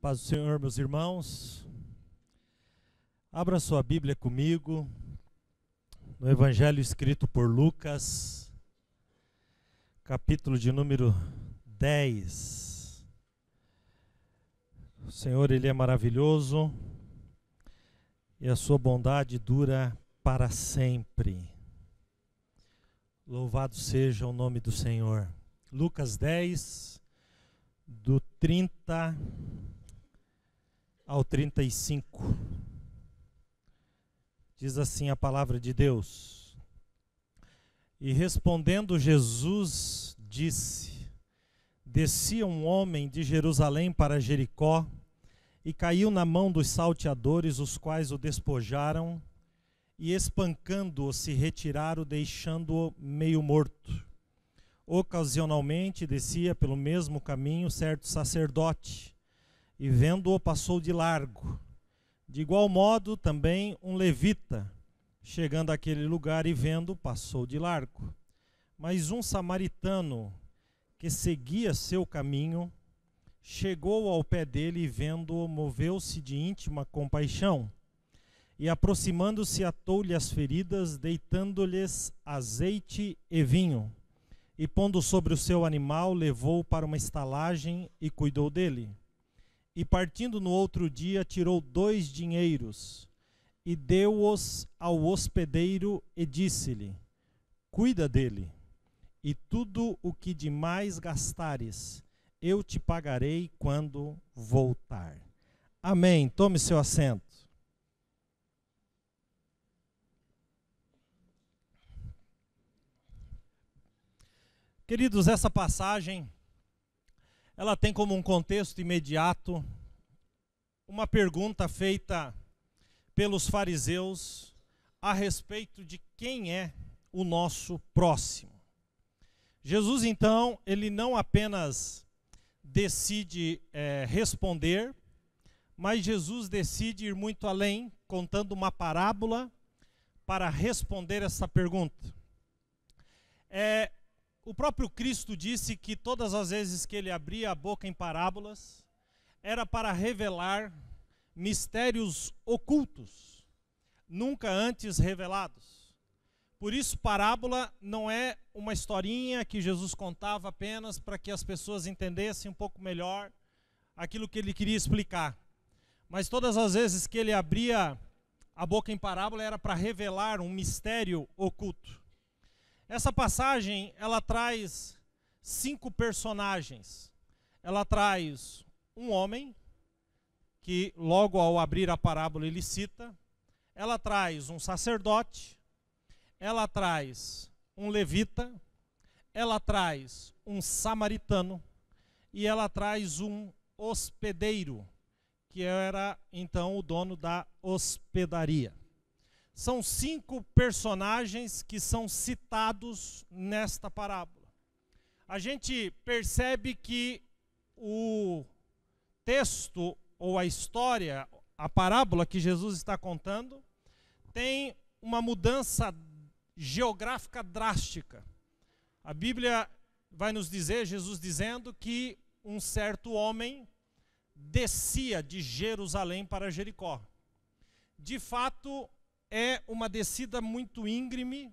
Paz do Senhor, meus irmãos. Abra sua Bíblia comigo no Evangelho escrito por Lucas, capítulo de número 10. O Senhor, Ele é maravilhoso e a sua bondade dura para sempre. Louvado seja o nome do Senhor. Lucas 10, do 30 ao 35. Diz assim a palavra de Deus: E respondendo Jesus disse: Descia um homem de Jerusalém para Jericó e caiu na mão dos salteadores, os quais o despojaram e, espancando-o, se retiraram, deixando-o meio morto. Ocasionalmente descia pelo mesmo caminho certo sacerdote, e vendo-o passou de largo. De igual modo também um levita, chegando àquele lugar e vendo, passou de largo. Mas um samaritano que seguia seu caminho, chegou ao pé dele e vendo-o, moveu-se de íntima compaixão, e aproximando-se atou-lhe as feridas, deitando-lhes azeite e vinho, e pondo sobre o seu animal, levou-o para uma estalagem e cuidou dele. E partindo no outro dia, tirou 2 dinheiros e deu-os ao hospedeiro e disse-lhe: Cuida dele, e tudo o que demais gastares, eu te pagarei quando voltar. Amém. Tome seu assento. Queridos, essa passagem, ela tem como um contexto imediato uma pergunta feita pelos fariseus a respeito de quem é o nosso próximo. Jesus, então, ele não apenas decide responder, mas Jesus decide ir muito além, contando uma parábola para responder essa pergunta. O próprio Cristo disse que todas as vezes que ele abria a boca em parábolas, era para revelar mistérios ocultos, nunca antes revelados. Por isso, parábola não é uma historinha que Jesus contava apenas para que as pessoas entendessem um pouco melhor aquilo que ele queria explicar. Mas todas as vezes que ele abria a boca em parábola, era para revelar um mistério oculto. Essa passagem, ela traz 5 personagens. Ela traz um homem, que logo ao abrir a parábola ele cita. Ela traz um sacerdote. Ela traz um levita. Ela traz um samaritano. E ela traz um hospedeiro, que era então o dono da hospedaria. São 5 personagens que são citados nesta parábola. A gente percebe que o texto ou a história, a parábola que Jesus está contando, tem uma mudança geográfica drástica. A Bíblia vai nos dizer, Jesus dizendo, que um certo homem descia de Jerusalém para Jericó. De fato, é uma descida muito íngreme,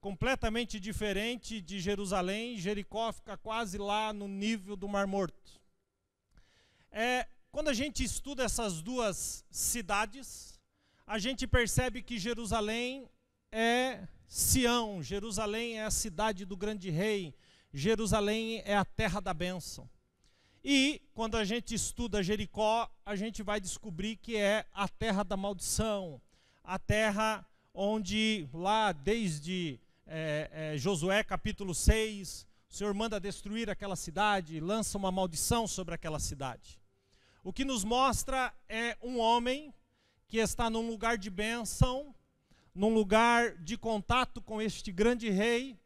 completamente diferente de Jerusalém. Jericó fica quase lá no nível do Mar Morto. Quando a gente estuda essas duas cidades, a gente percebe que Jerusalém é Sião, Jerusalém é a cidade do grande rei, Jerusalém é a terra da bênção. E quando a gente estuda Jericó, a gente vai descobrir que é a terra da maldição, a terra onde lá desde Josué capítulo 6, o Senhor manda destruir aquela cidade, lança uma maldição sobre aquela cidade. O que nos mostra é um homem que está num lugar de bênção, num lugar de contato com este grande rei,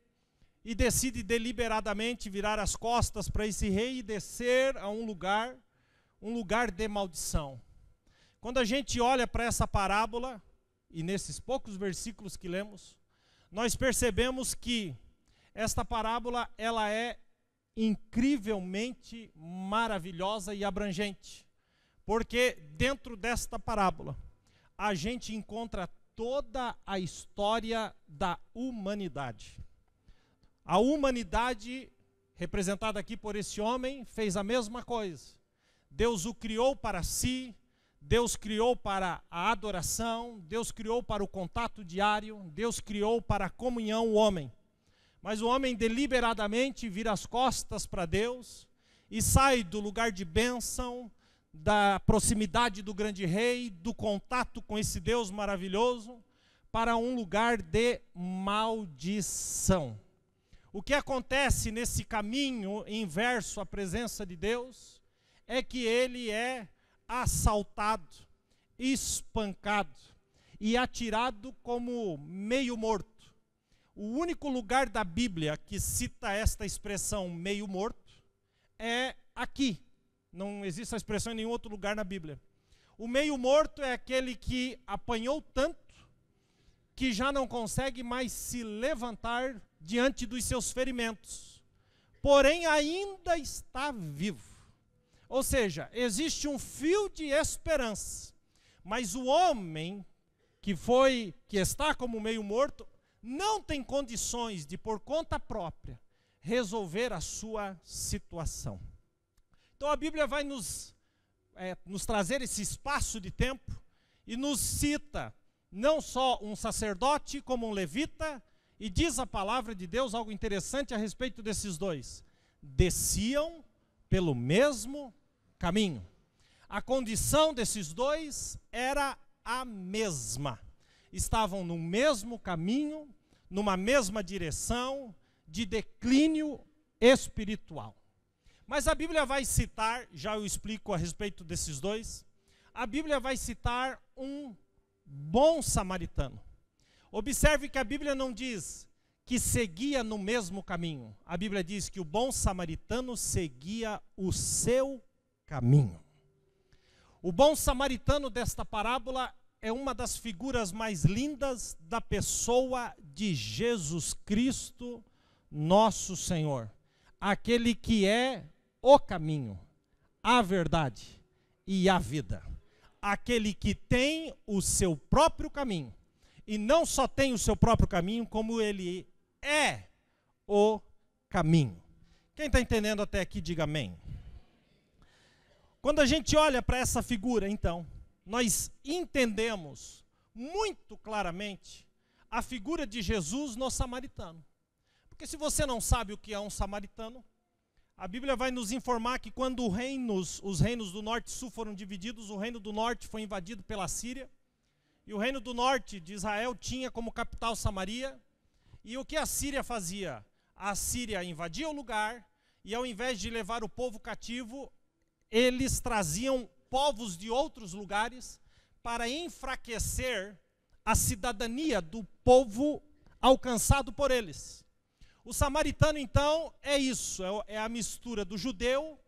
e decide deliberadamente virar as costas para esse rei e descer a um lugar de maldição. Quando a gente olha para essa parábola, e nesses poucos versículos que lemos, nós percebemos que esta parábola, ela é incrivelmente maravilhosa e abrangente. Porque dentro desta parábola, a gente encontra toda a história da humanidade. A humanidade, representada aqui por esse homem, fez a mesma coisa. Deus o criou para si, Deus criou para a adoração, Deus criou para o contato diário, Deus criou para a comunhão o homem. Mas o homem deliberadamente vira as costas para Deus e sai do lugar de bênção, da proximidade do grande rei, do contato com esse Deus maravilhoso, para um lugar de maldição. O que acontece nesse caminho inverso à presença de Deus é que ele é assaltado, espancado e atirado como meio morto. O único lugar da Bíblia que cita esta expressão meio morto é aqui. Não existe a expressão em nenhum outro lugar na Bíblia. O meio morto é aquele que apanhou tanto que já não consegue mais se levantar diante dos seus ferimentos. Porém, ainda está vivo. Ou seja, existe um fio de esperança. Mas o homem que está como meio morto não tem condições de, por conta própria, resolver a sua situação. Então a Bíblia vai nos trazer esse espaço de tempo e nos cita não só um sacerdote como um levita, e diz a palavra de Deus algo interessante a respeito desses dois. Desciam pelo mesmo caminho. A condição desses dois era a mesma. Estavam no mesmo caminho, numa mesma direção de declínio espiritual. Mas a Bíblia vai citar, já eu explico a respeito desses dois, a Bíblia vai citar um bom samaritano. Observe que a Bíblia não diz que seguia no mesmo caminho. A Bíblia diz que o bom samaritano seguia o seu caminho. O bom samaritano desta parábola é uma das figuras mais lindas da pessoa de Jesus Cristo, nosso Senhor. Aquele que é o caminho, a verdade e a vida. Aquele que tem o seu próprio caminho. E não só tem o seu próprio caminho, como ele é o caminho. Quem está entendendo até aqui, diga amém. Quando a gente olha para essa figura, então, nós entendemos muito claramente a figura de Jesus no samaritano. Porque se você não sabe o que é um samaritano, a Bíblia vai nos informar que quando os reinos do norte e sul foram divididos, o reino do norte foi invadido pela Síria, e o reino do norte de Israel tinha como capital Samaria. E o que a Síria fazia? A Síria invadia o lugar, e ao invés de levar o povo cativo, eles traziam povos de outros lugares para enfraquecer a cidadania do povo alcançado por eles. O samaritano, então, é isso, é a mistura do judeu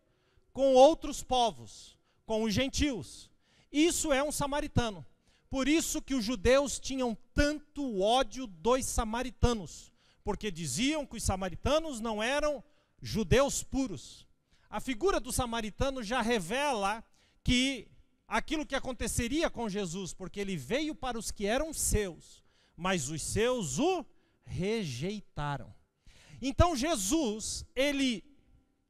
com outros povos, com os gentios. Isso é um samaritano. Por isso que os judeus tinham tanto ódio dos samaritanos, porque diziam que os samaritanos não eram judeus puros. A figura do samaritano já revela que aquilo que aconteceria com Jesus, porque ele veio para os que eram seus, mas os seus o rejeitaram. Então Jesus, ele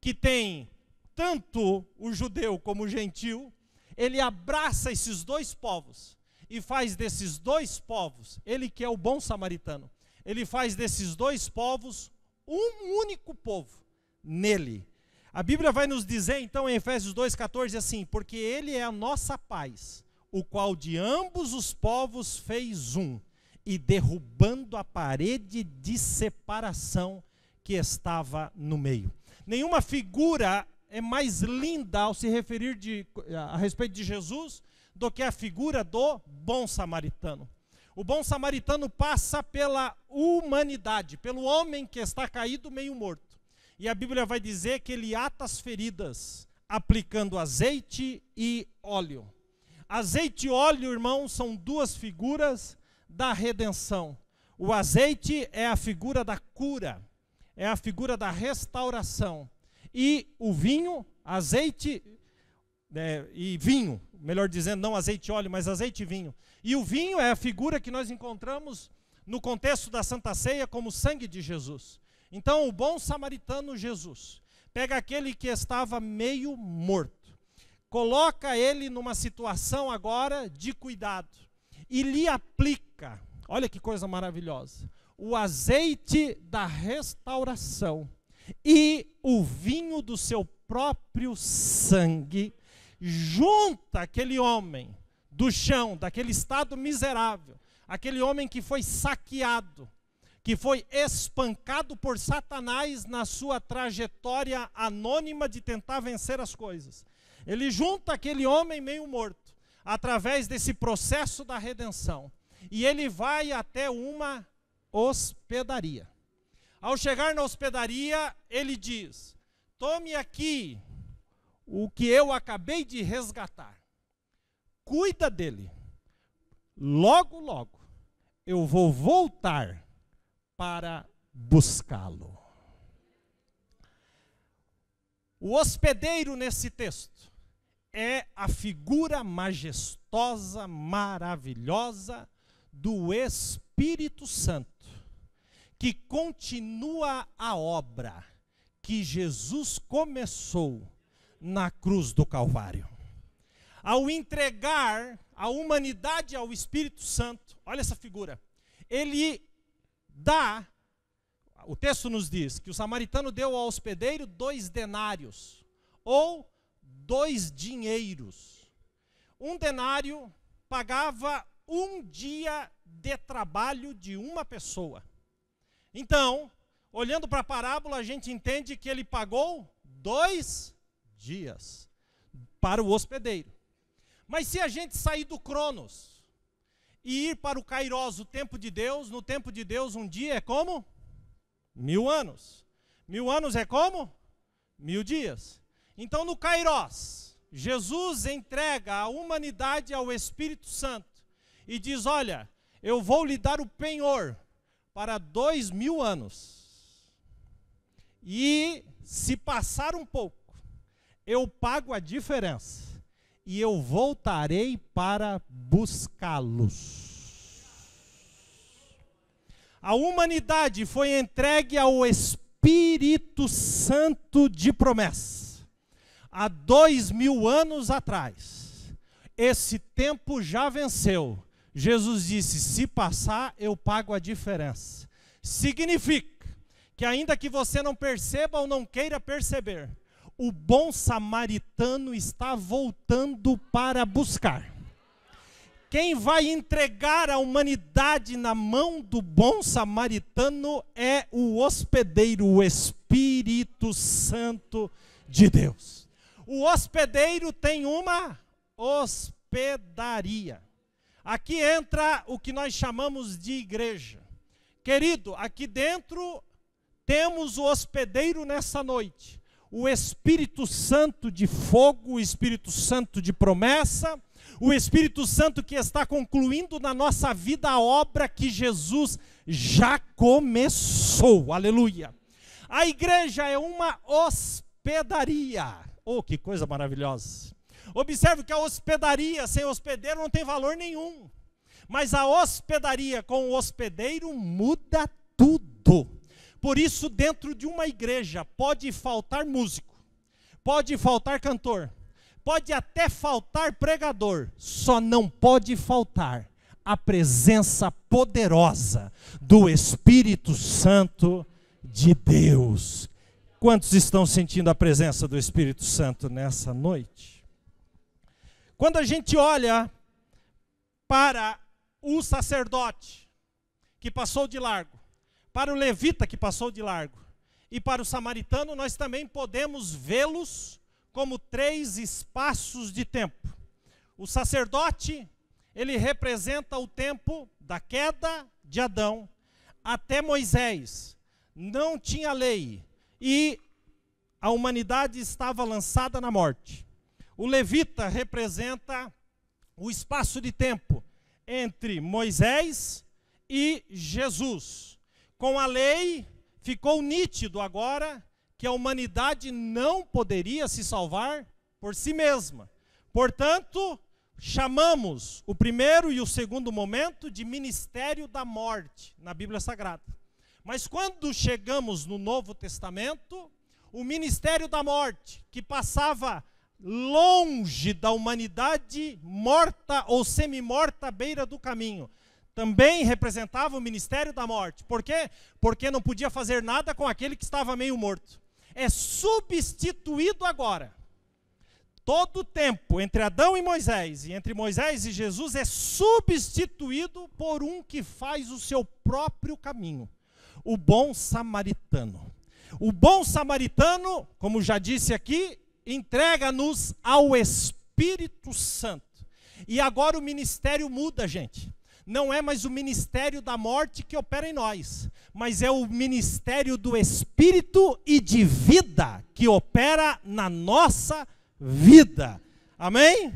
que tem tanto o judeu como o gentil, ele abraça esses dois povos e faz desses dois povos, ele que é o bom samaritano, ele faz desses dois povos um único povo nele. A Bíblia vai nos dizer então em Efésios 2,14 assim: porque ele é a nossa paz, o qual de ambos os povos fez um, e derrubando a parede de separação que estava no meio. Nenhuma figura é mais linda ao se referir a respeito de Jesus do que a figura do bom samaritano. O bom samaritano passa pela humanidade, pelo homem que está caído meio morto. E a Bíblia vai dizer que ele ata as feridas, aplicando azeite e óleo. Azeite e óleo, irmãos, são duas figuras da redenção. O azeite é a figura da cura, é a figura da restauração. E o vinho, azeite, e vinho, melhor dizendo, não azeite e óleo, mas azeite e vinho. E o vinho é a figura que nós encontramos no contexto da Santa Ceia como sangue de Jesus. Então o bom samaritano Jesus pega aquele que estava meio morto, coloca ele numa situação agora de cuidado e lhe aplica, olha que coisa maravilhosa, o azeite da restauração e o vinho do seu próprio sangue, junta aquele homem do chão, daquele estado miserável, aquele homem que foi saqueado, que foi espancado por Satanás na sua trajetória anônima de tentar vencer as coisas. Ele junta aquele homem meio morto, através desse processo da redenção, e ele vai até uma hospedaria. Ao chegar na hospedaria, ele diz: tome aqui o que eu acabei de resgatar, cuida dele, logo, logo, eu vou voltar para buscá-lo. O hospedeiro nesse texto é a figura majestosa, maravilhosa do Espírito Santo, que continua a obra que Jesus começou na cruz do Calvário. Ao entregar a humanidade ao Espírito Santo, olha essa figura, ele dá, o texto nos diz que o samaritano deu ao hospedeiro 2 denários, ou 2 dinheiros. Um denário pagava 1 dia de trabalho de uma pessoa. Então, olhando para a parábola, a gente entende que ele pagou 2 dias para o hospedeiro. Mas se a gente sair do Cronos e ir para o Kairos, o tempo de Deus, no tempo de Deus um dia é como? 1000 anos. 1000 anos é como? 1000 dias. Então no Kairos, Jesus entrega a humanidade ao Espírito Santo e diz: olha, eu vou lhe dar o penhor para 2000 anos. E se passar um pouco, eu pago a diferença e eu voltarei para buscá-los. A humanidade foi entregue ao Espírito Santo de promessa. Há 2000 anos atrás. Esse tempo já venceu. Jesus disse: se passar, eu pago a diferença. Significa que ainda que você não perceba ou não queira perceber, o bom samaritano está voltando para buscar. Quem vai entregar a humanidade na mão do bom samaritano é o hospedeiro, o Espírito Santo de Deus. O hospedeiro tem uma hospedaria. Aqui entra o que nós chamamos de igreja. Querido, aqui dentro temos o hospedeiro nessa noite. O Espírito Santo de fogo, o Espírito Santo de promessa, o Espírito Santo que está concluindo na nossa vida a obra que Jesus já começou. Aleluia! A igreja é uma hospedaria. Oh, que coisa maravilhosa! Observe que a hospedaria sem hospedeiro não tem valor nenhum. Mas a hospedaria com o hospedeiro muda tudo. Por isso, dentro de uma igreja, pode faltar músico, pode faltar cantor, pode até faltar pregador, só não pode faltar a presença poderosa do Espírito Santo de Deus. Quantos estão sentindo a presença do Espírito Santo nessa noite? Quando a gente olha para o sacerdote que passou de largo, para o levita que passou de largo e para o samaritano, nós também podemos vê-los como 3 espaços de tempo. O sacerdote, ele representa o tempo da queda de Adão até Moisés. Não tinha lei e a humanidade estava lançada na morte. O levita representa o espaço de tempo entre Moisés e Jesus. Com a lei, ficou nítido agora que a humanidade não poderia se salvar por si mesma. Portanto, chamamos o primeiro e o segundo momento de ministério da morte na Bíblia Sagrada. Mas quando chegamos no Novo Testamento, o ministério da morte, que passava longe da humanidade morta ou semi-morta à beira do caminho, também representava o ministério da morte. Por quê? Porque não podia fazer nada com aquele que estava meio morto. É substituído agora. Todo o tempo entre Adão e Moisés, e entre Moisés e Jesus, é substituído por um que faz o seu próprio caminho. O bom samaritano. O bom samaritano, como já disse aqui, entrega-nos ao Espírito Santo. E agora o ministério muda, gente. Não é mais o ministério da morte que opera em nós, mas é o ministério do Espírito e de vida que opera na nossa vida. Amém?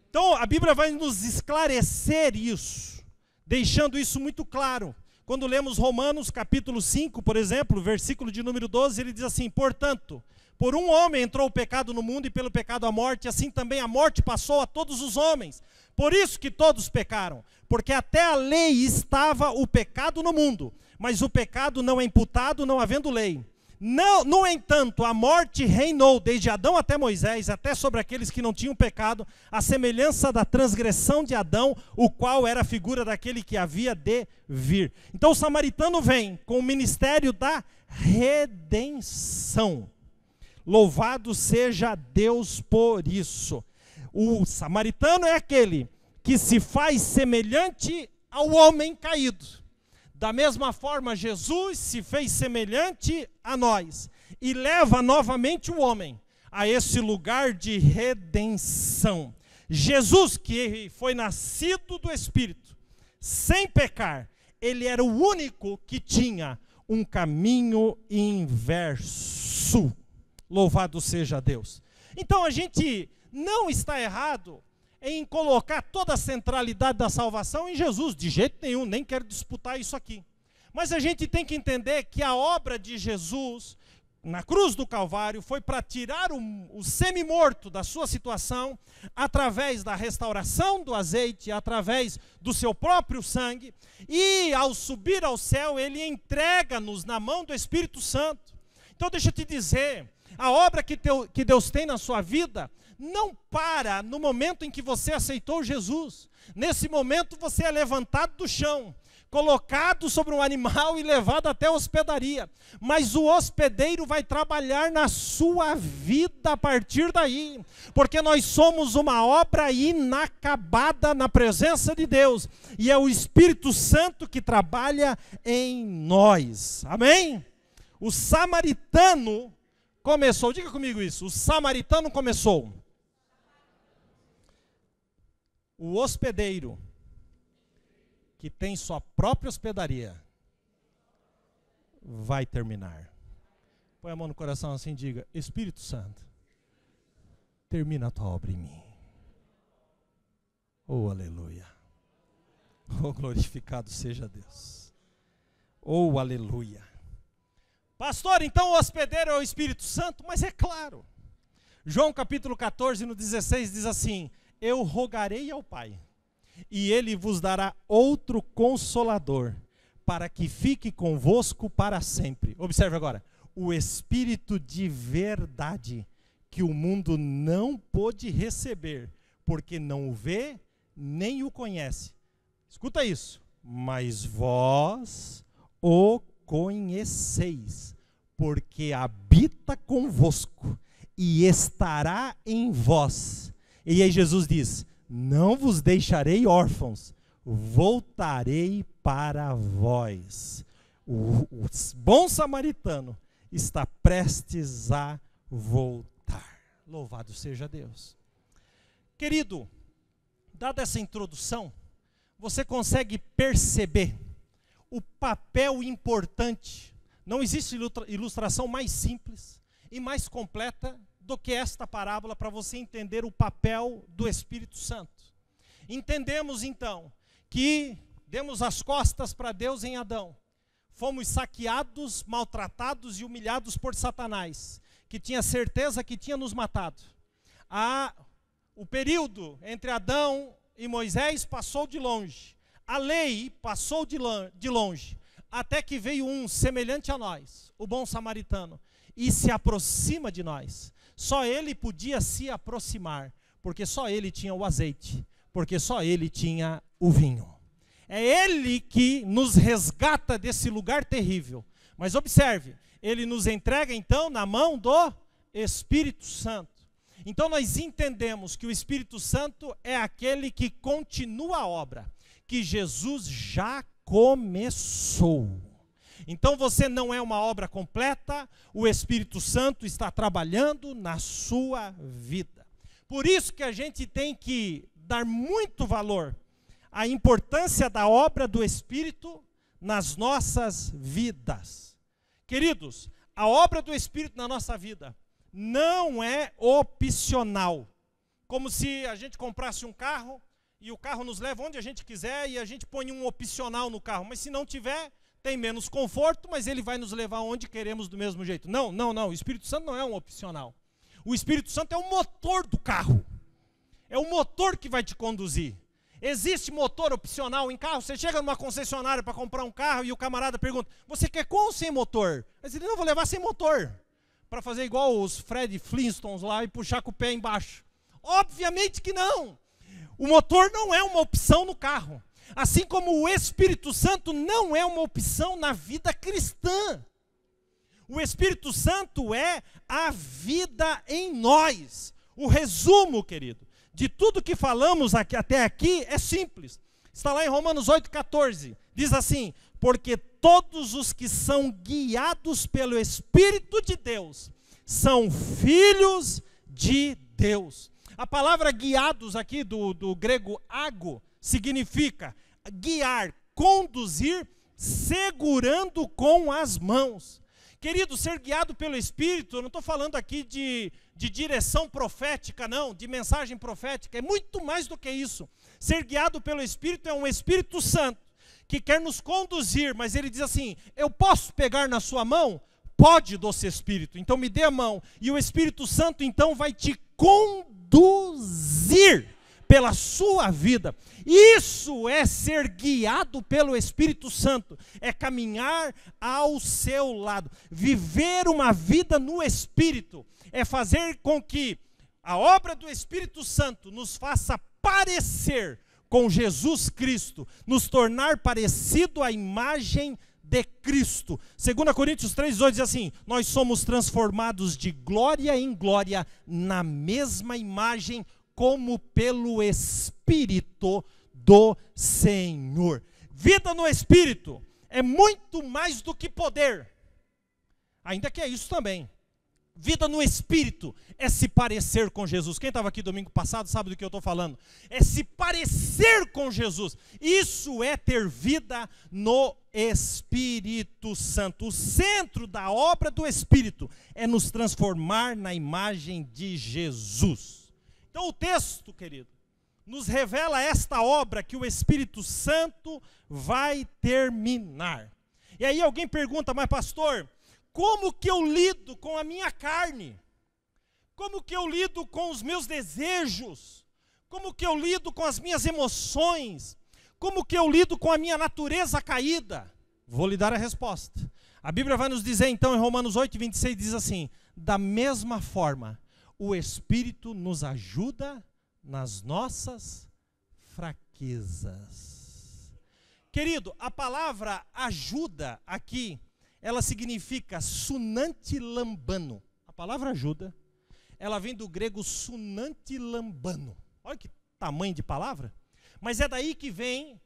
Então a Bíblia vai nos esclarecer isso, deixando isso muito claro. Quando lemos Romanos capítulo 5, por exemplo, versículo de número 12, ele diz assim: portanto, por um homem entrou o pecado no mundo e pelo pecado a morte, assim também a morte passou a todos os homens. Por isso que todos pecaram, porque até a lei estava o pecado no mundo, mas o pecado não é imputado não havendo lei. Não, no entanto, a morte reinou desde Adão até Moisés, até sobre aqueles que não tinham pecado, a semelhança da transgressão de Adão, o qual era a figura daquele que havia de vir. Então o samaritano vem com o ministério da redenção. Louvado seja Deus por isso. O samaritano é aquele que se faz semelhante ao homem caído. Da mesma forma, Jesus se fez semelhante a nós e leva novamente o homem a esse lugar de redenção. Jesus, que foi nascido do Espírito, sem pecar, ele era o único que tinha um caminho inverso. Louvado seja Deus. Então a gente não está errado em colocar toda a centralidade da salvação em Jesus, de jeito nenhum, nem quero disputar isso aqui. Mas a gente tem que entender que a obra de Jesus na cruz do Calvário foi para tirar o semi-morto da sua situação, através da restauração do azeite, através do seu próprio sangue, e ao subir ao céu, ele entrega-nos na mão do Espírito Santo. Então deixa eu te dizer, a obra que Deus tem na sua vida não para no momento em que você aceitou Jesus. Nesse momento você é levantado do chão, colocado sobre um animal e levado até a hospedaria. Mas o hospedeiro vai trabalhar na sua vida a partir daí, porque nós somos uma obra inacabada na presença de Deus, e é o Espírito Santo que trabalha em nós. Amém? O samaritano começou, diga comigo isso, o samaritano começou. O hospedeiro, que tem sua própria hospedaria, vai terminar. Põe a mão no coração assim e diga: Espírito Santo, termina a tua obra em mim. Oh, aleluia. Oh, glorificado seja Deus. Oh, aleluia. Pastor, então o hospedeiro é o Espírito Santo? Mas é claro. João capítulo 14, no 16, diz assim: eu rogarei ao Pai, e Ele vos dará outro Consolador, para que fique convosco para sempre. Observe agora, o Espírito de verdade, que o mundo não pôde receber, porque não o vê, nem o conhece. Escuta isso. Mas vós o conheceis, porque habita convosco, e estará em vós. E aí Jesus diz: não vos deixarei órfãos, voltarei para vós. O bom samaritano está prestes a voltar. Louvado seja Deus. Querido, dada essa introdução, você consegue perceber o papel importante. Não existe ilustração mais simples e mais completa do que esta parábola para você entender o papel do Espírito Santo. Entendemos então que demos as costas para Deus em Adão. Fomos saqueados, maltratados e humilhados por Satanás, que tinha certeza que tinha nos matado. o período entre Adão e Moisés passou de longe. A lei passou de longe. Até que veio um semelhante a nós, o bom samaritano, e se aproxima de nós. Só ele podia se aproximar, porque só ele tinha o azeite, porque só ele tinha o vinho. É ele que nos resgata desse lugar terrível. Mas observe, ele nos entrega então na mão do Espírito Santo. Então nós entendemos que o Espírito Santo é aquele que continua a obra que Jesus já começou. Então você não é uma obra completa, o Espírito Santo está trabalhando na sua vida. Por isso que a gente tem que dar muito valor à importância da obra do Espírito nas nossas vidas. Queridos, a obra do Espírito na nossa vida não é opcional. Como se a gente comprasse um carro e o carro nos leva onde a gente quiser e a gente põe um opcional no carro. Mas se não tiver, tem menos conforto, mas ele vai nos levar onde queremos do mesmo jeito. Não. O Espírito Santo não é um opcional. O Espírito Santo é o motor do carro. É o motor que vai te conduzir. Existe motor opcional em carro? Você chega numa concessionária para comprar um carro e o camarada pergunta, você quer com ou sem motor? Mas ele não, vou levar sem motor. Para fazer igual os Fred Flintstones lá e puxar com o pé embaixo. Obviamente que não. O motor não é uma opção no carro. Assim como o Espírito Santo não é uma opção na vida cristã. O Espírito Santo é a vida em nós. O resumo, querido, de tudo que falamos até aqui é simples. Está lá em Romanos 8,14. Diz assim, porque todos os que são guiados pelo Espírito de Deus são filhos de Deus. A palavra guiados aqui do grego ago significa guiar, conduzir, segurando com as mãos. Querido, ser guiado pelo Espírito, eu não estou falando aqui de direção profética, não, de mensagem profética, é muito mais do que isso. Ser guiado pelo Espírito é um Espírito Santo que quer nos conduzir, mas ele diz assim, eu posso pegar na sua mão? Pode, doce Espírito, então me dê a mão, e o Espírito Santo então vai te conduzir pela sua vida. Isso é ser guiado pelo Espírito Santo, é caminhar ao seu lado, viver uma vida no Espírito, é fazer com que a obra do Espírito Santo nos faça parecer com Jesus Cristo, nos tornar parecido à imagem de Cristo. 2 Coríntios 3,18 diz assim, nós somos transformados de glória em glória na mesma imagem como pelo Espírito do Senhor. Vida no Espírito é muito mais do que poder, ainda que é isso também. Vida no Espírito é se parecer com Jesus. Quem estava aqui domingo passado sabe do que eu estou falando. É se parecer com Jesus. Isso é ter vida no Espírito Santo. O centro da obra do Espírito é nos transformar na imagem de Jesus. Então o texto, querido, nos revela esta obra que o Espírito Santo vai terminar. E aí alguém pergunta, mas pastor, como que eu lido com a minha carne? Como que eu lido com os meus desejos? Como que eu lido com as minhas emoções? Como que eu lido com a minha natureza caída? Vou lhe dar a resposta. A Bíblia vai nos dizer então em Romanos 8,26, diz assim, da mesma forma, o Espírito nos ajuda nas nossas fraquezas. Querido, a palavra ajuda aqui, ela significa sunante lambano. A palavra ajuda, ela vem do grego sunante lambano. Olha que tamanho de palavra. Mas é daí que vem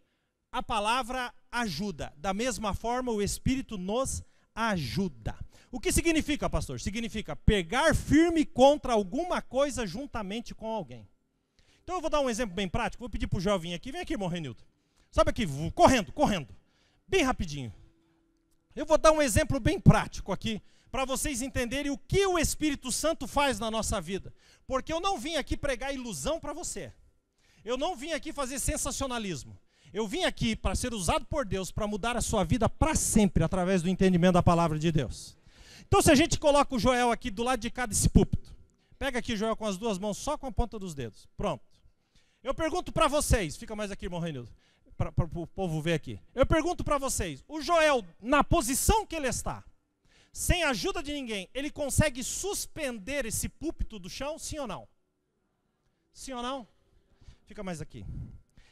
a palavra ajuda. Da mesma forma, o Espírito nos ajuda. O que significa, pastor? Significa pegar firme contra alguma coisa juntamente com alguém. Então eu vou dar um exemplo bem prático. Vou pedir para o jovem aqui. Vem aqui, irmão Renildo. Sabe aqui, correndo. Bem rapidinho. Eu vou dar um exemplo bem prático aqui, para vocês entenderem o que o Espírito Santo faz na nossa vida. Porque eu não vim aqui pregar ilusão para você. Eu não vim aqui fazer sensacionalismo. Eu vim aqui para ser usado por Deus, para mudar a sua vida para sempre, através do entendimento da palavra de Deus. Então se a gente coloca o Joel aqui do lado de cá desse púlpito, Pega aqui, Joel, com as duas mãos, só com a ponta dos dedos. Pronto. Eu pergunto para vocês, fica mais aqui, irmão Reinildo, para o povo ver aqui. Eu pergunto para vocês, o Joel, na posição que ele está, sem a ajuda de ninguém, ele consegue suspender esse púlpito do chão, sim ou não? Sim ou não? Fica mais aqui.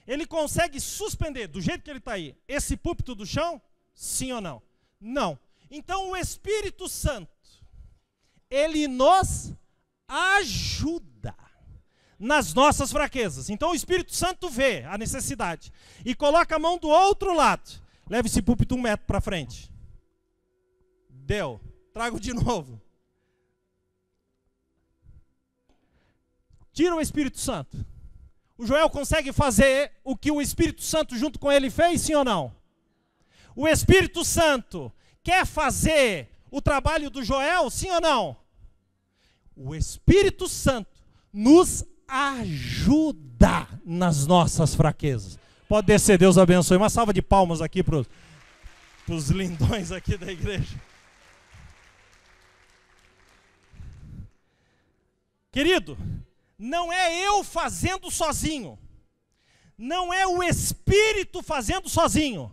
Ele consegue suspender, do jeito que ele está aí, esse púlpito do chão, sim ou não? Não. Então o Espírito Santo, ele nos ajuda nas nossas fraquezas. Então o Espírito Santo vê a necessidade e coloca a mão do outro lado. Leva esse púlpito 1 metro para frente. Deu. Trago de novo. Tira o Espírito Santo. O Joel consegue fazer o que o Espírito Santo junto com ele fez, sim ou não? O Espírito Santo quer fazer o trabalho do Joel, sim ou não? O Espírito Santo nos ajuda nas nossas fraquezas. Pode descer, Deus abençoe. Uma salva de palmas aqui para os lindões aqui da igreja. Querido, não é eu fazendo sozinho. Não é o Espírito fazendo sozinho.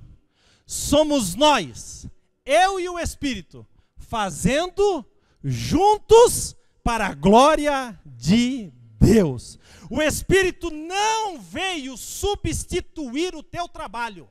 Somos nós, eu e o Espírito, fazendo juntos para a glória de Deus. O Espírito não veio substituir o teu trabalho.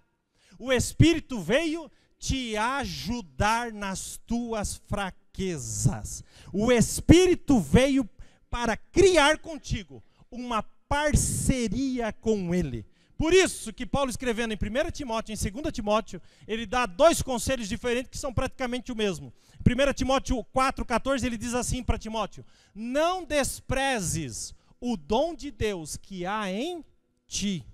O Espírito veio te ajudar nas tuas fraquezas. O Espírito veio para criar contigo uma parceria com Ele. Por isso que Paulo, escrevendo em 1 Timóteo e em 2 Timóteo, ele dá dois conselhos diferentes que são praticamente o mesmo. Em 1 Timóteo 4,14, ele diz assim para Timóteo: não desprezes o dom de Deus que há em ti.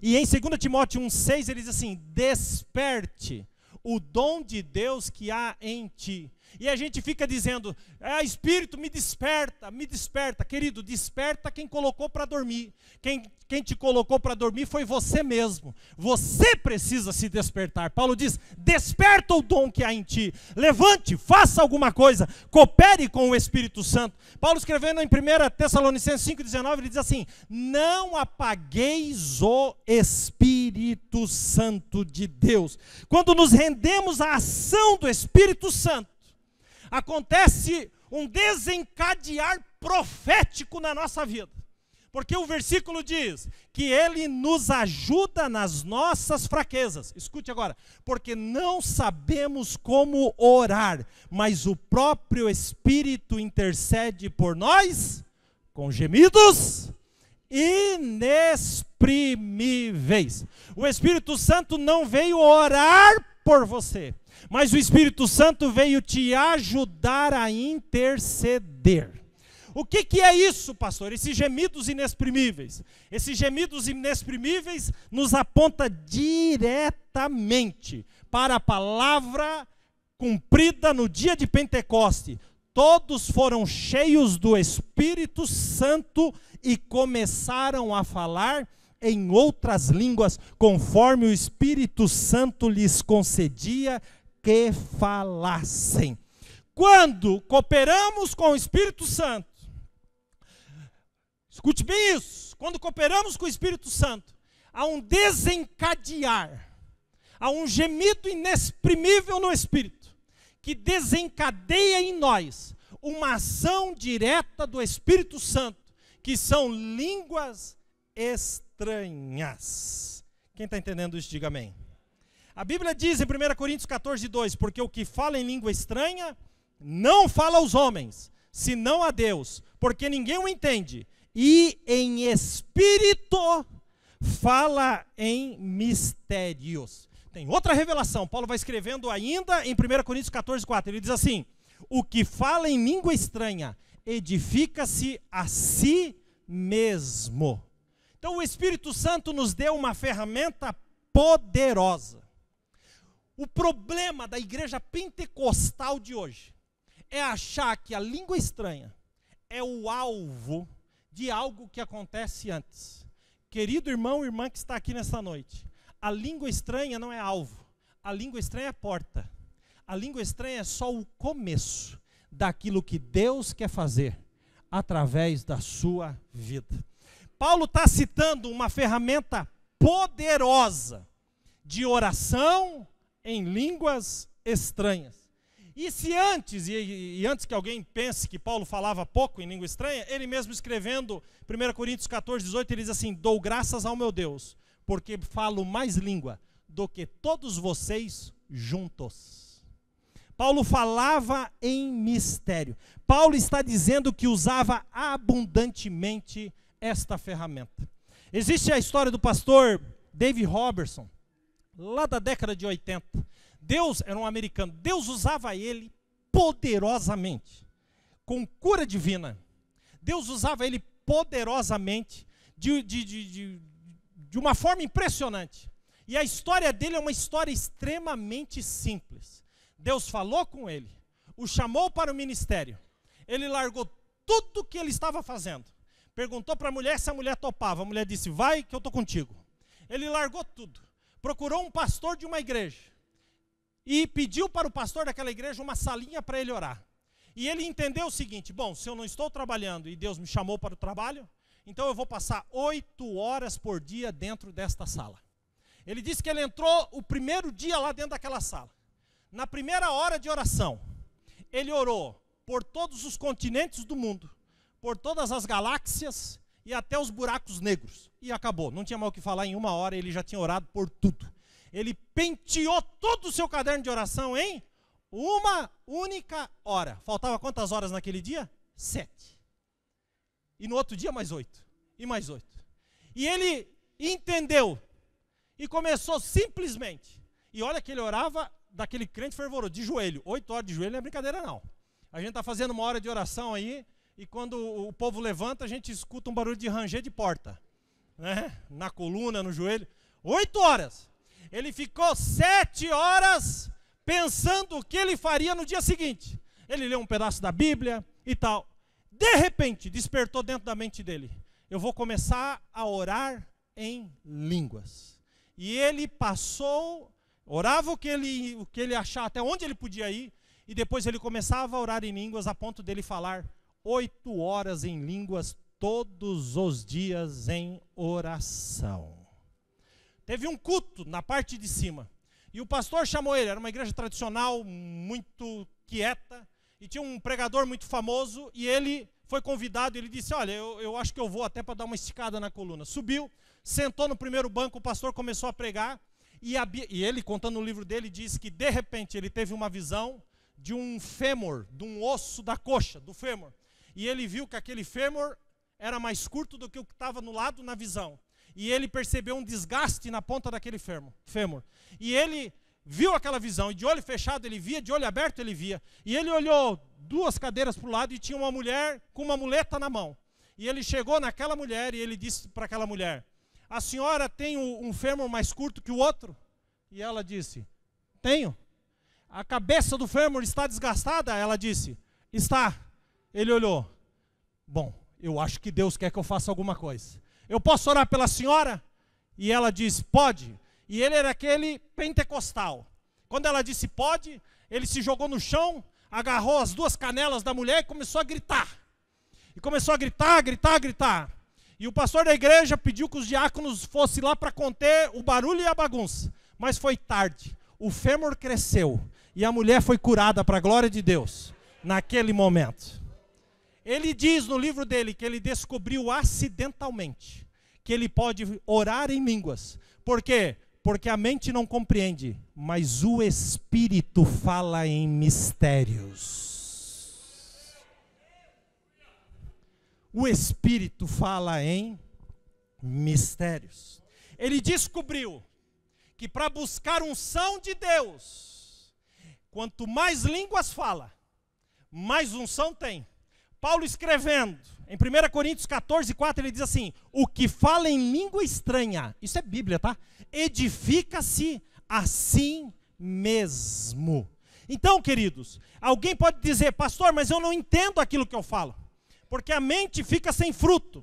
E em 2 Timóteo 1,6, ele diz assim: desperte o dom de Deus que há em ti. E a gente fica dizendo: Espírito, me desperta, me desperta. Querido, desperta quem colocou para dormir. Quem te colocou para dormir foi você mesmo. Você precisa se despertar. Paulo diz: desperta o dom que há em ti. Levante, faça alguma coisa. Coopere com o Espírito Santo. Paulo, escrevendo em 1 Tessalonicenses 5,19, ele diz assim: não apagueis o Espírito Santo de Deus. Quando nos rendemos à ação do Espírito Santo, acontece um desencadear profético na nossa vida. Porque o versículo diz que Ele nos ajuda nas nossas fraquezas. Escute agora. Porque não sabemos como orar, mas o próprio Espírito intercede por nós com gemidos inexprimíveis. O Espírito Santo não veio orar por você, mas o Espírito Santo veio te ajudar a interceder. O que é isso, pastor? Esses gemidos inexprimíveis. Esses gemidos inexprimíveis nos aponta diretamente para a palavra cumprida no dia de Pentecoste. Todos foram cheios do Espírito Santo e começaram a falar em outras línguas, conforme o Espírito Santo lhes concedia que falassem. Quando cooperamos com o Espírito Santo, escute bem isso, quando cooperamos com o Espírito Santo, há um desencadear, há um gemido inexprimível no Espírito, que desencadeia em nós uma ação direta do Espírito Santo, que são línguas estranhas. Quem está entendendo isso, diga amém. A Bíblia diz em 1 Coríntios 14:2, porque o que fala em língua estranha não fala aos homens, senão a Deus, porque ninguém o entende, e em espírito fala em mistérios. Tem outra revelação, Paulo vai escrevendo ainda em 1 Coríntios 14:4, ele diz assim: o que fala em língua estranha edifica-se a si mesmo. Então o Espírito Santo nos deu uma ferramenta poderosa. O problema da igreja pentecostal de hoje é achar que a língua estranha é o alvo de algo que acontece antes. Querido irmão e irmã que está aqui nessa noite, a língua estranha não é alvo, a língua estranha é porta. A língua estranha é só o começo daquilo que Deus quer fazer através da sua vida. Paulo está citando uma ferramenta poderosa de oração em línguas estranhas. E se antes, e antes que alguém pense que Paulo falava pouco em língua estranha, ele mesmo escrevendo 1 Coríntios 14, 18, ele diz assim: dou graças ao meu Deus, porque falo mais língua do que todos vocês juntos. Paulo falava em mistério. Paulo está dizendo que usava abundantemente esta ferramenta. Existe a história do pastor David Robertson, lá da década de 80. Deus era um americano. Deus usava ele poderosamente, com cura divina. Deus usava ele poderosamente, de uma forma impressionante. E a história dele é uma história extremamente simples. Deus falou com ele, o chamou para o ministério. Ele largou tudo o que ele estava fazendo. Perguntou para a mulher se a mulher topava. A mulher disse: vai que eu estou contigo. Ele largou tudo. Procurou um pastor de uma igreja. E pediu para o pastor daquela igreja uma salinha para ele orar. E ele entendeu o seguinte: bom, se eu não estou trabalhando e Deus me chamou para o trabalho, então eu vou passar 8 horas por dia dentro desta sala. Ele disse que ele entrou o primeiro dia lá dentro daquela sala. Na primeira hora de oração, ele orou por todos os continentes do mundo, por todas as galáxias e até os buracos negros. E acabou, não tinha mais o que falar. Em 1 hora ele já tinha orado por tudo. Ele penteou todo o seu caderno de oração em uma única hora. Faltava quantas horas naquele dia? 7. E no outro dia mais 8. E mais 8. E ele entendeu. E começou simplesmente. E olha que ele orava daquele crente fervoroso, de joelho. 8 horas de joelho não é brincadeira não. A gente está fazendo uma hora de oração aí. E quando o povo levanta, a gente escuta um barulho de ranger de porta. Né? Na coluna, no joelho. 8 horas. Ele ficou 7 horas pensando o que ele faria no dia seguinte. Ele leu um pedaço da Bíblia e tal. De repente, despertou dentro da mente dele: eu vou começar a orar em línguas. E ele passou, orava o que ele achava, até onde ele podia ir, e depois ele começava a orar em línguas, a ponto dele falar 8 horas em línguas todos os dias em oração. Teve um culto na parte de cima, e o pastor chamou ele. Era uma igreja tradicional, muito quieta, e tinha um pregador muito famoso, e ele foi convidado. Ele disse: olha, eu acho que eu vou até para dar uma esticada na coluna. Subiu, sentou no primeiro banco, o pastor começou a pregar, e ele, contando no livro dele, diz que de repente ele teve uma visão de um fêmur, de um osso da coxa, do fêmur, e ele viu que aquele fêmur era mais curto do que o que estava no lado na visão. E ele percebeu um desgaste na ponta daquele fêmur. E ele viu aquela visão, e de olho fechado ele via, de olho aberto ele via. E ele olhou 2 cadeiras para o lado e tinha uma mulher com uma muleta na mão. E ele chegou naquela mulher e ele disse para aquela mulher: a senhora tem um fêmur mais curto que o outro? E ela disse: tenho. A cabeça do fêmur está desgastada? Ela disse: está. Ele olhou: bom, eu acho que Deus quer que eu faça alguma coisa. Eu posso orar pela senhora? E ela disse: pode. E ele era aquele pentecostal. Quando ela disse pode, ele se jogou no chão, agarrou as 2 canelas da mulher e começou a gritar. E começou a gritar, gritar, gritar. E o pastor da igreja pediu que os diáconos fossem lá para conter o barulho e a bagunça. Mas foi tarde. O fêmur cresceu e a mulher foi curada para a glória de Deus naquele momento. Ele diz no livro dele que ele descobriu acidentalmente que ele pode orar em línguas. Por quê? Porque a mente não compreende, mas o Espírito fala em mistérios. O Espírito fala em mistérios. Ele descobriu que para buscar unção de Deus, quanto mais línguas fala, mais unção tem. Paulo escrevendo, em 1 Coríntios 14, 4, ele diz assim: o que fala em língua estranha, isso é Bíblia, tá? Edifica-se a si mesmo. Então, queridos, alguém pode dizer: pastor, mas eu não entendo aquilo que eu falo, porque a mente fica sem fruto,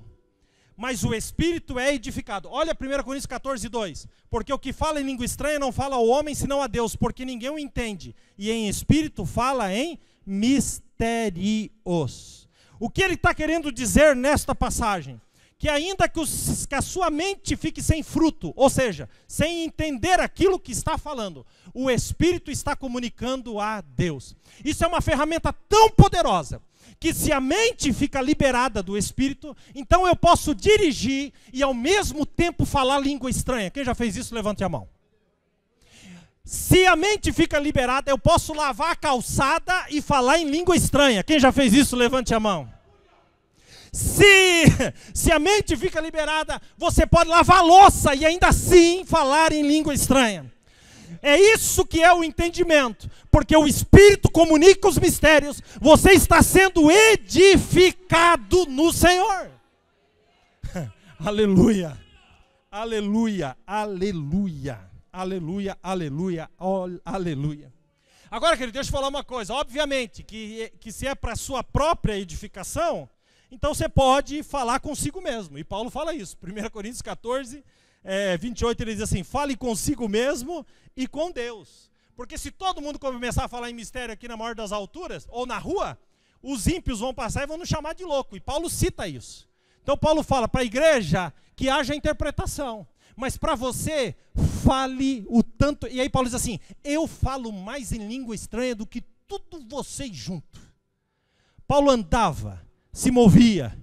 mas o Espírito é edificado. Olha 1 Coríntios 14, 2. Porque o que fala em língua estranha não fala ao homem, senão a Deus, porque ninguém o entende. E em Espírito fala em mistérios. O que ele está querendo dizer nesta passagem? Que ainda que a sua mente fique sem fruto, ou seja, sem entender aquilo que está falando, o Espírito está comunicando a Deus. Isso é uma ferramenta tão poderosa, que se a mente fica liberada do Espírito, então eu posso dirigir e ao mesmo tempo falar língua estranha. Quem já fez isso, levante a mão. Se a mente fica liberada, eu posso lavar a calçada e falar em língua estranha. Quem já fez isso, levante a mão. Se a mente fica liberada, você pode lavar a louça e ainda assim falar em língua estranha. É isso que é o entendimento, porque o Espírito comunica os mistérios, você está sendo edificado no Senhor. Aleluia, aleluia, aleluia, aleluia, aleluia, aleluia. Agora, querido, deixa eu falar uma coisa. Obviamente que se é para a sua própria edificação, então você pode falar consigo mesmo. E Paulo fala isso. 1 Coríntios 14, 28, ele diz assim: fale consigo mesmo e com Deus. Porque se todo mundo começar a falar em mistério aqui na maior das alturas, ou na rua, os ímpios vão passar e vão nos chamar de louco. E Paulo cita isso. Então Paulo fala para a igreja que haja interpretação. Mas para você, fale o tanto. E aí Paulo diz assim: eu falo mais em língua estranha do que tudo vocês juntos. Paulo andava, se movia,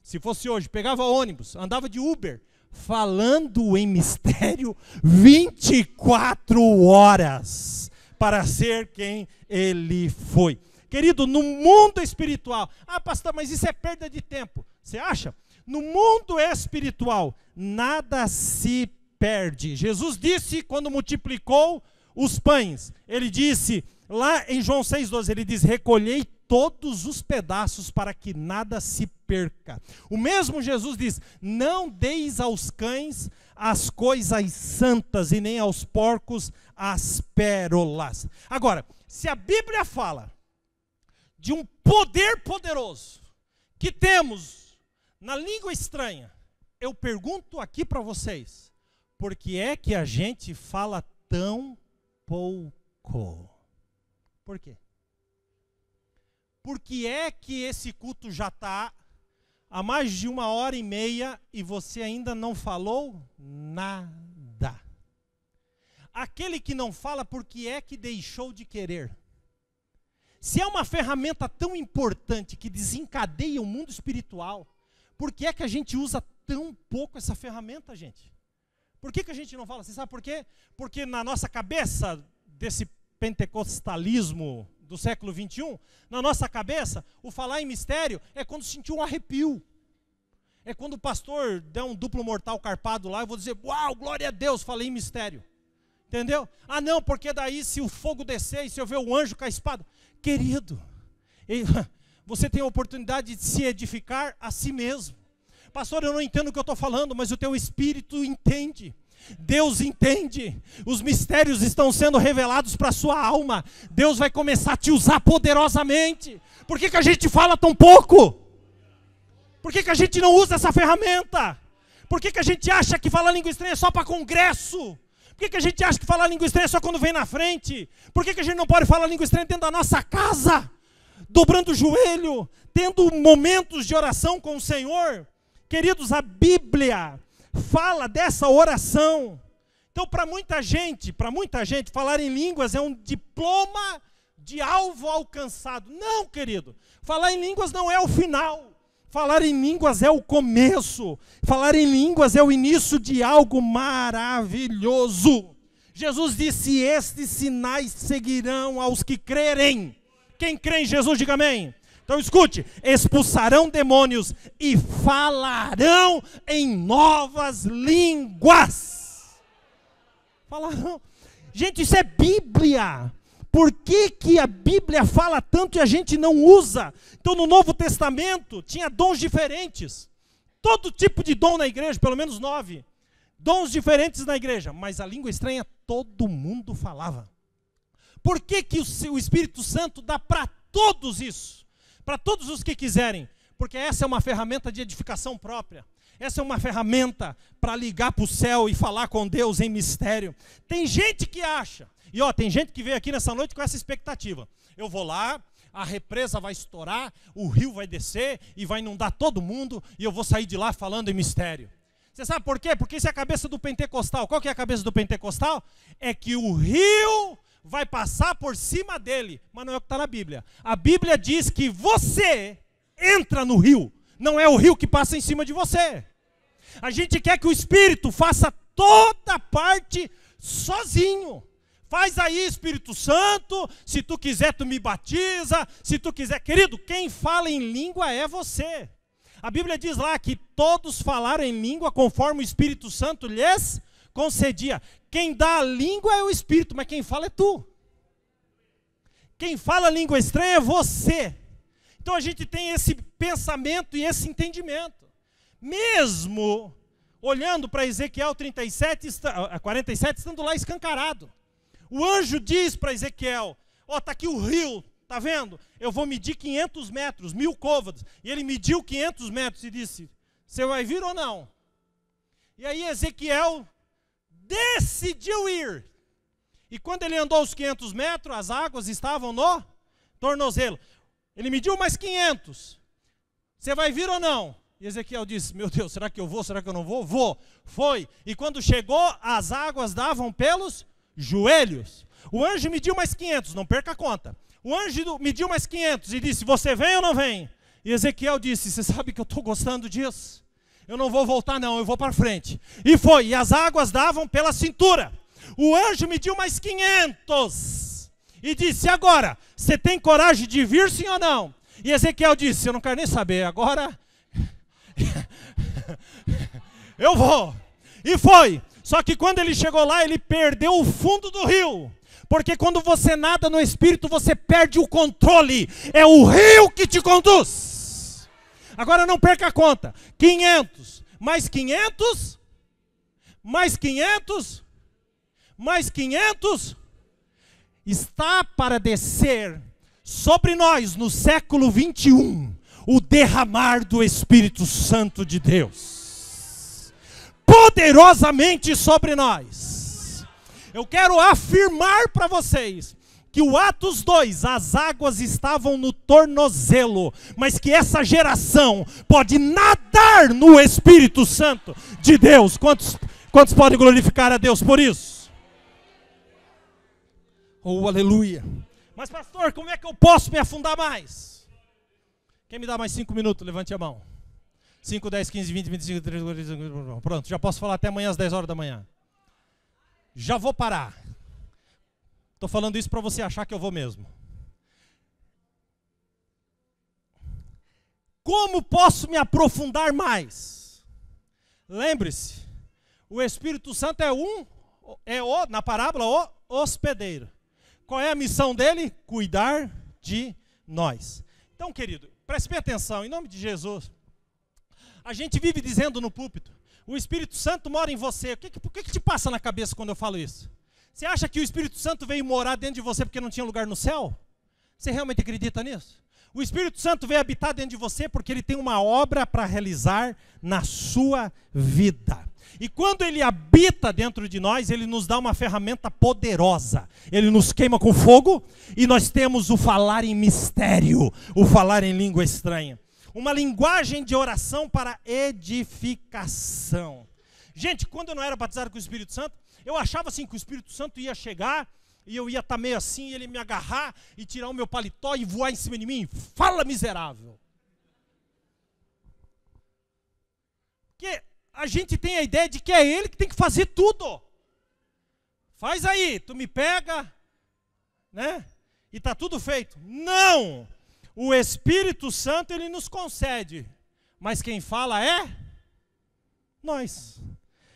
se fosse hoje, pegava ônibus, andava de Uber, falando em mistério 24 horas, para ser quem ele foi. Querido, no mundo espiritual, pastor, mas isso é perda de tempo. Você acha? No mundo espiritual, nada se perde. Jesus disse, quando multiplicou os pães, ele disse, lá em João 6,12, ele diz: recolhei todos os pedaços para que nada se perca. O mesmo Jesus diz: não deis aos cães as coisas santas e nem aos porcos as pérolas. Agora, se a Bíblia fala de um poder poderoso que temos na língua estranha, eu pergunto aqui para vocês, por que é que a gente fala tão pouco? Por quê? Por que é que esse culto já está há mais de 1h30 e você ainda não falou nada? Aquele que não fala, por que é que deixou de querer? Se é uma ferramenta tão importante que desencadeia o mundo espiritual, por que é que a gente usa tão pouco essa ferramenta, gente? Por que a gente não fala? Você sabe por quê? Porque na nossa cabeça, desse pentecostalismo do século 21, na nossa cabeça, o falar em mistério é quando sentiu um arrepio. É quando o pastor der um duplo mortal carpado lá, eu vou dizer: uau, glória a Deus, falei em mistério. Entendeu? Não, porque daí se o fogo descer e se eu ver o anjo com a espada. Querido, você tem a oportunidade de se edificar a si mesmo. Pastor, eu não entendo o que eu estou falando, mas o teu espírito entende. Deus entende, os mistérios estão sendo revelados para a sua alma. Deus vai começar a te usar poderosamente. Por que a gente fala tão pouco? Por que a gente não usa essa ferramenta? Por que a gente acha que falar língua estranha é só para congresso? Por que a gente acha que falar língua estranha é só quando vem na frente? Por que a gente não pode falar língua estranha dentro da nossa casa? Dobrando o joelho, tendo momentos de oração com o Senhor? Queridos, a Bíblia fala dessa oração. Então, para muita gente, falar em línguas é um diploma de alvo alcançado. Não, querido. Falar em línguas não é o final. Falar em línguas é o começo. Falar em línguas é o início de algo maravilhoso. Jesus disse: estes sinais seguirão aos que crerem. Quem crê em Jesus, diga amém. Então escute: expulsarão demônios e falarão em novas línguas. Falarão. Gente, isso é Bíblia. Por que a Bíblia fala tanto e a gente não usa? Então no Novo Testamento tinha dons diferentes. Todo tipo de dom na igreja, pelo menos 9. Dons diferentes na igreja. Mas a língua estranha todo mundo falava. Por que o Espírito Santo dá para todos isso? Para todos os que quiserem, porque essa é uma ferramenta de edificação própria. Essa é uma ferramenta para ligar para o céu e falar com Deus em mistério. Tem gente que acha, e tem gente que veio aqui nessa noite com essa expectativa: eu vou lá, a represa vai estourar, o rio vai descer e vai inundar todo mundo e eu vou sair de lá falando em mistério. Você sabe por quê? Porque isso é a cabeça do pentecostal. Qual que é a cabeça do pentecostal? É que o rio vai passar por cima dele, mas não é o que está na Bíblia. A Bíblia diz que você entra no rio, não é o rio que passa em cima de você. A gente quer que o Espírito faça toda a parte sozinho. Faz aí, Espírito Santo, se tu quiser tu me batiza, se tu quiser. Querido, quem fala em língua é você. A Bíblia diz lá que todos falaram em língua conforme o Espírito Santo lhes concedia. Quem dá a língua é o Espírito, mas quem fala é tu. Quem fala a língua estranha é você. Então a gente tem esse pensamento e esse entendimento. Mesmo olhando para Ezequiel 47, estando lá escancarado. O anjo diz para Ezequiel, está aqui o rio, está vendo? Eu vou medir 500 metros, 1000 côvados. E ele mediu 500 metros e disse, você vai vir ou não? E aí Ezequiel decidiu ir. E quando ele andou os 500 metros, as águas estavam no tornozelo. Ele mediu mais 500. Você vai vir ou não? E Ezequiel disse, meu Deus, será que eu vou? Será que eu não vou? Vou. Foi. E quando chegou, as águas davam pelos joelhos. O anjo mediu mais 500, não perca a conta. O anjo mediu mais 500 e disse, você vem ou não vem? E Ezequiel disse, você sabe que eu estou gostando disso? Eu não vou voltar não, eu vou para frente. E foi, e as águas davam pela cintura. O anjo mediu mais 500 e disse, agora, você tem coragem de vir sim ou não? E Ezequiel disse, eu não quero nem saber, agora eu vou. E foi. Só que quando ele chegou lá, ele perdeu o fundo do rio. Porque quando você nada no Espírito, você perde o controle. É o rio que te conduz. Agora não perca a conta. 500, mais 500, mais 500, mais 500, está para descer sobre nós no século 21, o derramar do Espírito Santo de Deus. Poderosamente sobre nós. Eu quero afirmar para vocês que o Atos 2, as águas estavam no tornozelo, mas que essa geração pode nadar no Espírito Santo de Deus. Quantos podem glorificar a Deus por isso? Oh, aleluia. Mas pastor, como é que eu posso me afundar mais? Quem me dá mais 5 minutos? Levante a mão. 5, 10, 15, 20, 25, 30, 40, pronto, já posso falar até amanhã às 10 horas da manhã. Já vou parar. Estou falando isso para você achar que eu vou mesmo. Como posso me aprofundar mais? Lembre-se, o Espírito Santo na parábola, o hospedeiro. Qual é a missão dele? Cuidar de nós. Então, querido, preste bem atenção, em nome de Jesus. A gente vive dizendo no púlpito, o Espírito Santo mora em você. O que te passa na cabeça quando eu falo isso? Você acha que o Espírito Santo veio morar dentro de você porque não tinha lugar no céu? Você realmente acredita nisso? O Espírito Santo veio habitar dentro de você porque ele tem uma obra para realizar na sua vida. E quando ele habita dentro de nós, ele nos dá uma ferramenta poderosa. Ele nos queima com fogo e nós temos o falar em mistério, o falar em língua estranha. Uma linguagem de oração para edificação. Gente, quando eu não era batizado com o Espírito Santo, eu achava assim que o Espírito Santo ia chegar e eu ia estar meio assim, e ele me agarrar e tirar o meu paletó e voar em cima de mim. Fala, miserável. Porque a gente tem a ideia de que é ele que tem que fazer tudo. Faz aí, tu me pega, né? E está tudo feito. Não! O Espírito Santo ele nos concede, mas quem fala é nós.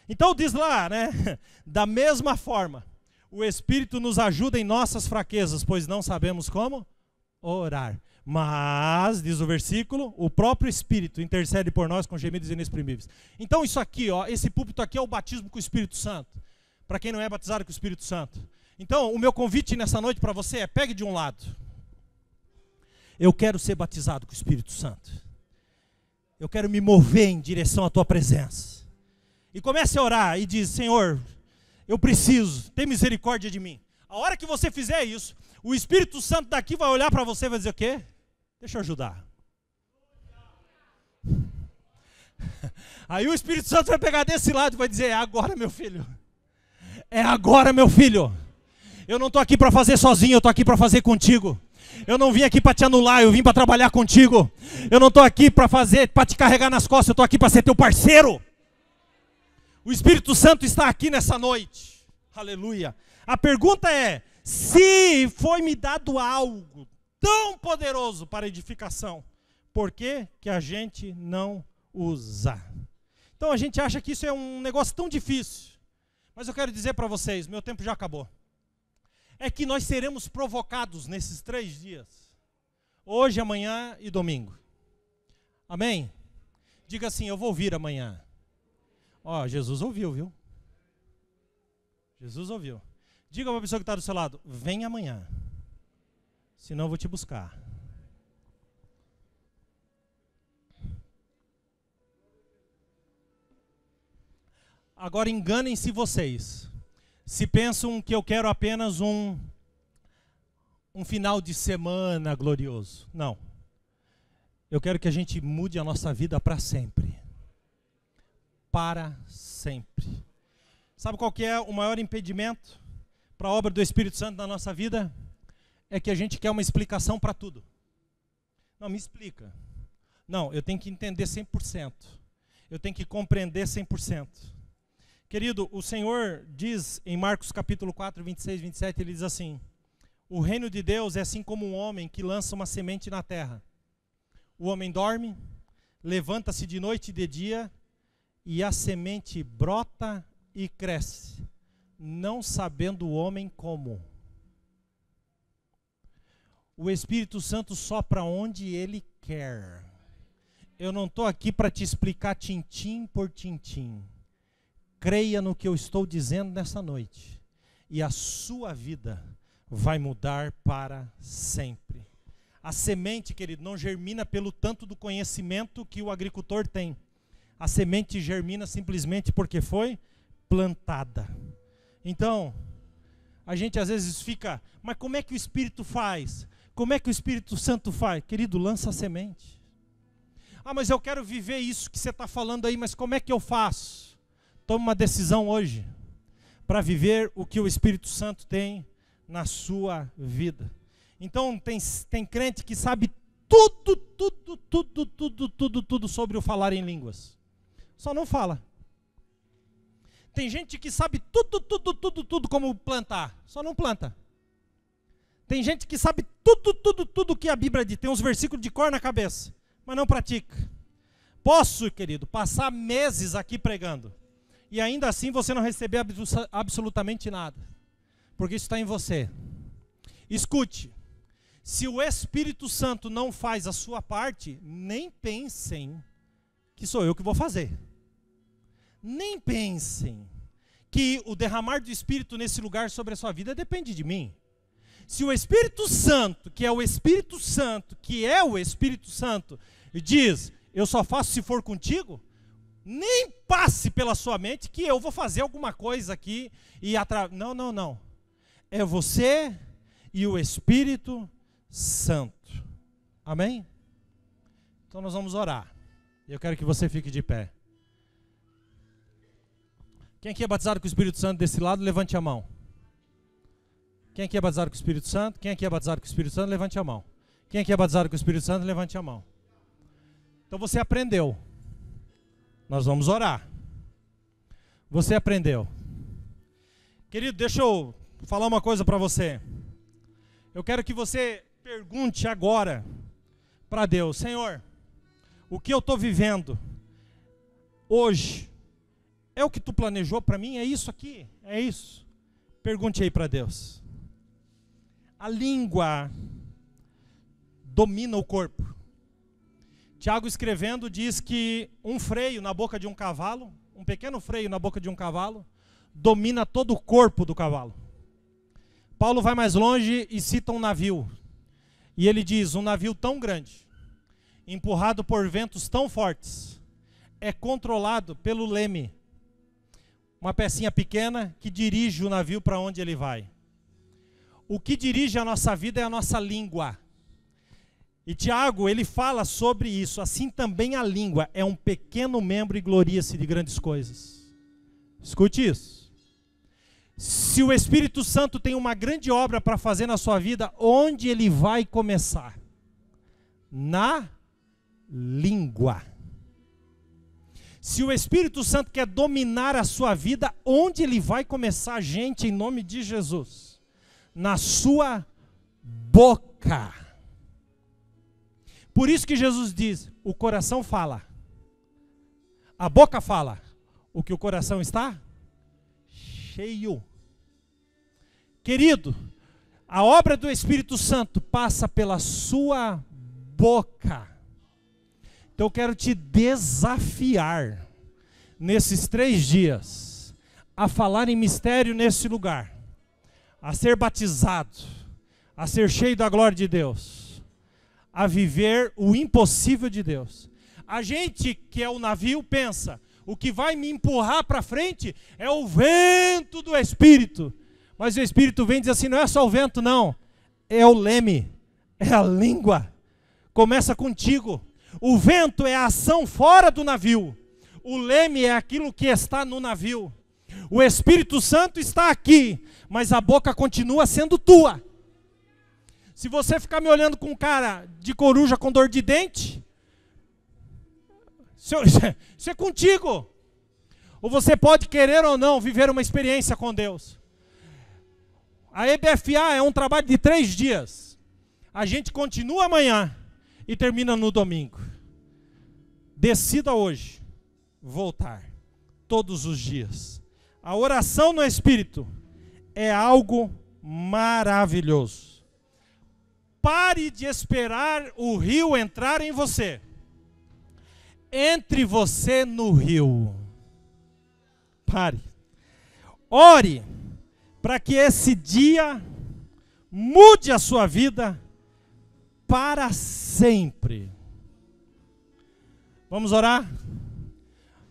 Então diz lá, né? Da mesma forma, o Espírito nos ajuda em nossas fraquezas, pois não sabemos como orar. Mas, diz o versículo, o próprio Espírito intercede por nós com gemidos inexprimíveis. Então isso aqui, ó, esse púlpito aqui é o batismo com o Espírito Santo. Para quem não é batizado com o Espírito Santo. Então o meu convite nessa noite para você é, pegue de um lado. Eu quero ser batizado com o Espírito Santo. Eu quero me mover em direção à tua presença. E comece a orar e diz, Senhor, eu preciso, tem misericórdia de mim. A hora que você fizer isso, O Espírito Santo daqui vai olhar para você e vai dizer o quê? Deixa eu ajudar. Aí o Espírito Santo vai pegar desse lado e vai dizer, é agora, meu filho. É agora, meu filho. Eu não estou aqui para fazer sozinho, eu estou aqui para fazer contigo. Eu não vim aqui para te anular, eu vim para trabalhar contigo. Eu não estou aqui para te carregar nas costas, eu estou aqui para ser teu parceiro. O Espírito Santo está aqui nessa noite. Aleluia. A pergunta é, se foi me dado algo tão poderoso para edificação, por que que a gente não usa? Então a gente acha que isso é um negócio tão difícil. Mas eu quero dizer para vocês, meu tempo já acabou. É que nós seremos provocados nesses 3 dias. Hoje, amanhã e domingo. Amém? Diga assim, eu vou vir amanhã. Ó, Jesus ouviu, viu? Jesus ouviu. Diga para a pessoa que está do seu lado, vem amanhã. Senão eu vou te buscar. Agora enganem-se vocês. Se pensam que eu quero apenas um final de semana glorioso. Não. Eu quero que a gente mude a nossa vida para sempre. Para sempre. Sabe qual que é o maior impedimento para a obra do Espírito Santo na nossa vida? É que a gente quer uma explicação para tudo. Não, me explica. Não, eu tenho que entender 100%. Eu tenho que compreender 100%. Querido, o Senhor diz em Marcos capítulo 4, 26, 27, ele diz assim, o reino de Deus é assim como um homem que lança uma semente na terra. O homem dorme, levanta-se de noite e de dia, e a semente brota e cresce, não sabendo o homem como. O Espírito Santo sopra onde Ele quer. Eu não estou aqui para te explicar tintim por tintim. Creia no que eu estou dizendo nessa noite, e a sua vida vai mudar para sempre. A semente, querido, não germina pelo tanto do conhecimento que o agricultor tem. A semente germina simplesmente porque foi plantada. Então, a gente às vezes fica, mas como é que o Espírito faz? Como é que o Espírito Santo faz? Querido, lança a semente. Ah, mas eu quero viver isso que você está falando aí, mas como é que eu faço? Tome uma decisão hoje para viver o que o Espírito Santo tem na sua vida. Então tem crente que sabe tudo sobre o falar em línguas. Só não fala. Tem gente que sabe tudo como plantar. Só não planta. Tem gente que sabe tudo que a Bíblia diz. Tem uns versículos de cor na cabeça, mas não pratica. Posso, querido, passar meses aqui pregando e ainda assim você não receber absolutamente nada, porque isso está em você. Escute, se o Espírito Santo não faz a sua parte, nem pensem que sou eu que vou fazer. Nem pensem que o derramar do Espírito nesse lugar sobre a sua vida depende de mim. Se o Espírito Santo, que é o Espírito Santo, diz, eu só faço se for contigo, nem passe pela sua mente que eu vou fazer alguma coisa aqui e Não. É você e o Espírito Santo. Amém? Então nós vamos orar. Eu quero que você fique de pé. Quem aqui é batizado com o Espírito Santo desse lado, levante a mão. Quem aqui é batizado com o Espírito Santo? Quem aqui é batizado com o Espírito Santo, levante a mão. Quem aqui é batizado com o Espírito Santo, levante a mão. Então você aprendeu. Nós vamos orar. Você aprendeu. Querido, deixa eu falar uma coisa para você. Eu quero que você pergunte agora para Deus, Senhor, o que eu estou vivendo hoje é o que tu planejou para mim? É isso aqui? É isso? Pergunte aí para Deus. A língua domina o corpo. Tiago escrevendo diz que um freio na boca de um cavalo, um pequeno freio na boca de um cavalo, domina todo o corpo do cavalo. Paulo vai mais longe e cita um navio. E ele diz, um navio tão grande, empurrado por ventos tão fortes, é controlado pelo leme. Uma pecinha pequena que dirige o navio para onde ele vai. O que dirige a nossa vida é a nossa língua. E Tiago, ele fala sobre isso. Assim também a língua é um pequeno membro e gloria-se de grandes coisas. Escute isso. Se o Espírito Santo tem uma grande obra para fazer na sua vida, onde ele vai começar? Na língua. Se o Espírito Santo quer dominar a sua vida, onde ele vai começar, gente, em nome de Jesus? Na sua boca. Por isso que Jesus diz, o coração fala. A boca fala. O que o coração está? Cheio. Querido, a obra do Espírito Santo passa pela sua boca. Então eu quero te desafiar, nesses 3 dias, a falar em mistério nesse lugar, a ser batizado, a ser cheio da glória de Deus, a viver o impossível de Deus. A gente que é o navio pensa, o que vai me empurrar para frente é o vento do Espírito. Mas o Espírito vem e diz assim, não é só o vento não, é o leme, é a língua. Começa contigo. O vento é a ação fora do navio. O leme é aquilo que está no navio. O Espírito Santo está aqui, mas a boca continua sendo tua. Se você ficar me olhando com cara de coruja com dor de dente, isso é contigo. Ou você pode querer ou não viver uma experiência com Deus. A EBFA é um trabalho de 3 dias. A gente continua amanhã e termina no domingo. Decida hoje voltar todos os dias. A oração no Espírito é algo maravilhoso. Pare de esperar o rio entrar em você. Entre você no rio. Pare. Ore para que esse dia mude a sua vida para sempre. Vamos orar?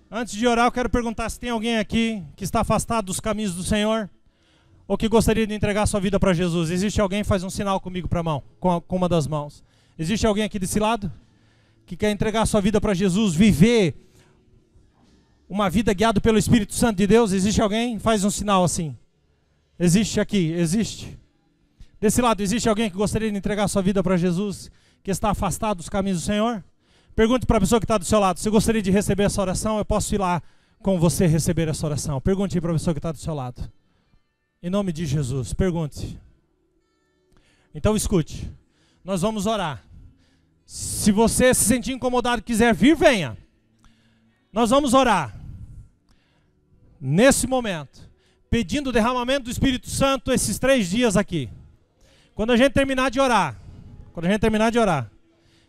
Antes de orar, eu quero perguntar se tem alguém aqui que está afastado dos caminhos do Senhor ou que gostaria de entregar sua vida para Jesus. Existe alguém? Faz um sinal comigo para a mão, com uma das mãos. Existe alguém aqui desse lado que quer entregar sua vida para Jesus, viver uma vida guiada pelo Espírito Santo de Deus? Existe alguém? Faz um sinal assim. Existe aqui, existe. Desse lado, existe alguém que gostaria de entregar sua vida para Jesus, que está afastado dos caminhos do Senhor? Pergunte para a pessoa que está do seu lado, você gostaria de receber essa oração? Eu posso ir lá com você receber essa oração. Pergunte para a pessoa que está do seu lado. Em nome de Jesus, pergunte. Então escute, nós vamos orar. Se você se sentir incomodado e quiser vir, venha. Nós vamos orar. Nesse momento, pedindo o derramamento do Espírito Santo esses 3 dias aqui. Quando a gente terminar de orar,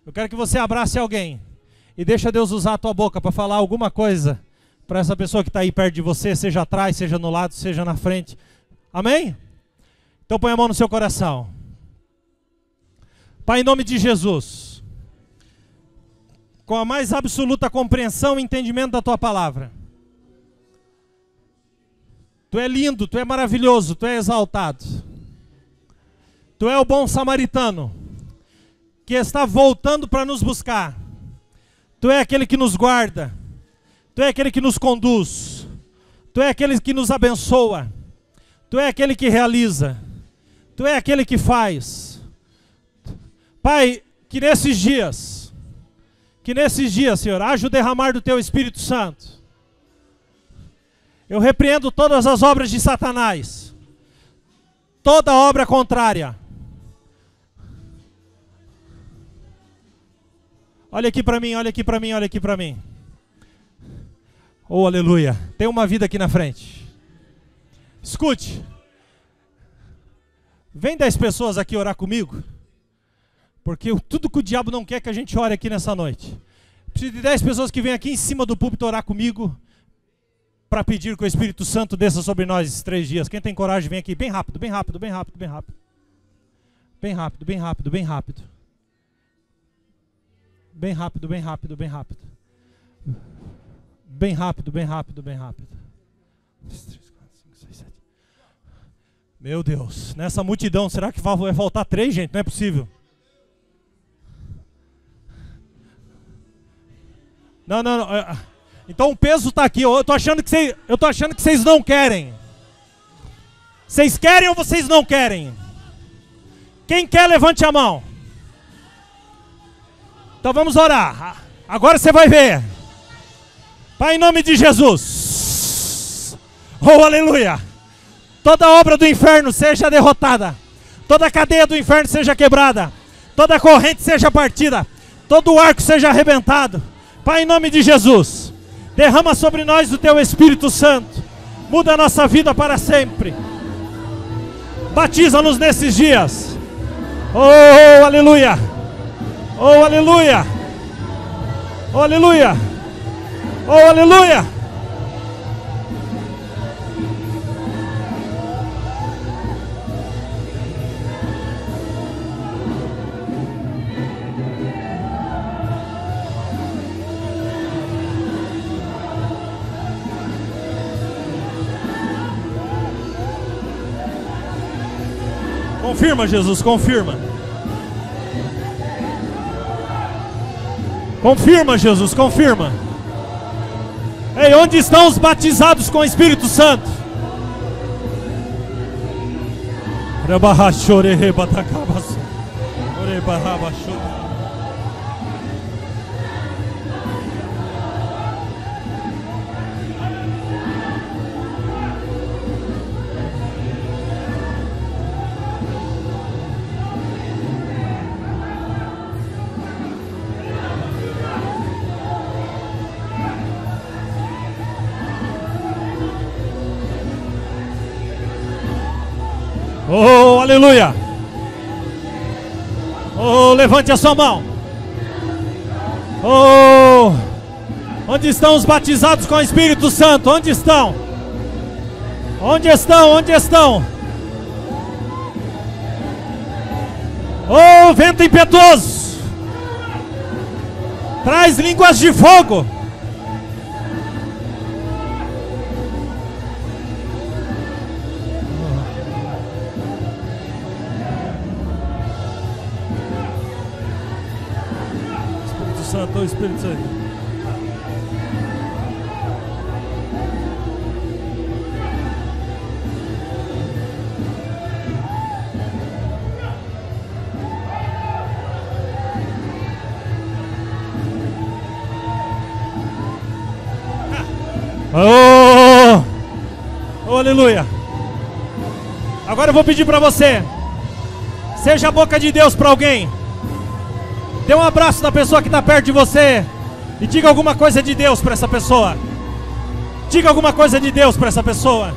eu quero que você abrace alguém e deixa Deus usar a tua boca para falar alguma coisa para essa pessoa que está aí perto de você, seja atrás, seja no lado, seja na frente. Amém? Então põe a mão no seu coração. Pai, em nome de Jesus, com a mais absoluta compreensão e entendimento da tua palavra, tu é lindo, tu é maravilhoso, tu é exaltado. Tu é o bom samaritano que está voltando para nos buscar. Tu é aquele que nos guarda. Tu é aquele que nos conduz. Tu é aquele que nos abençoa. Tu é aquele que realiza. Tu é aquele que faz. Pai, que nesses dias, Senhor, haja o derramar do Teu Espírito Santo. Eu repreendo todas as obras de Satanás. Toda obra contrária. Olha aqui para mim, olha aqui para mim, olha aqui para mim. Oh, aleluia. Tem uma vida aqui na frente. Escute. Vem 10 pessoas aqui orar comigo. Porque tudo que o diabo não quer que a gente ore aqui nessa noite. Preciso de 10 pessoas que vêm aqui em cima do púlpito orar comigo. Para pedir que o Espírito Santo desça sobre nós esses 3 dias. Quem tem coragem, vem aqui bem rápido, bem rápido, bem rápido, bem rápido. Bem rápido, bem rápido, bem rápido. Bem rápido, bem rápido, bem rápido. Bem rápido, bem rápido, bem rápido. 1, 2, 3, 4, 5, 6, 7. Meu Deus, nessa multidão, será que vai faltar 3, gente? Não é possível. Não. Então o peso está aqui. Eu tô achando que vocês não querem. Vocês querem ou vocês não querem? Quem quer, levante a mão. Então vamos orar. Agora você vai ver. Pai, em nome de Jesus. Oh, aleluia. Toda obra do inferno seja derrotada. Toda cadeia do inferno seja quebrada. Toda corrente seja partida. Todo arco seja arrebentado. Pai, em nome de Jesus, derrama sobre nós o Teu Espírito Santo. Muda a nossa vida para sempre. Batiza-nos nesses dias. Oh, aleluia. Oh, aleluia. Oh, aleluia. Oh, aleluia. Confirma, Jesus, confirma. Confirma, Jesus, confirma. Ei, onde estão os batizados com o Espírito Santo? Oh, aleluia. Oh, levante a sua mão. Oh, onde estão os batizados com o Espírito Santo? Onde estão? Onde estão? Onde estão? Oh, vento impetuoso, traz línguas de fogo. Santo, o Espírito Santo. Oh, aleluia. Agora eu vou pedir para você, seja a boca de Deus para alguém. Dê um abraço da pessoa que está perto de você e diga alguma coisa de Deus para essa pessoa. Diga alguma coisa de Deus para essa pessoa.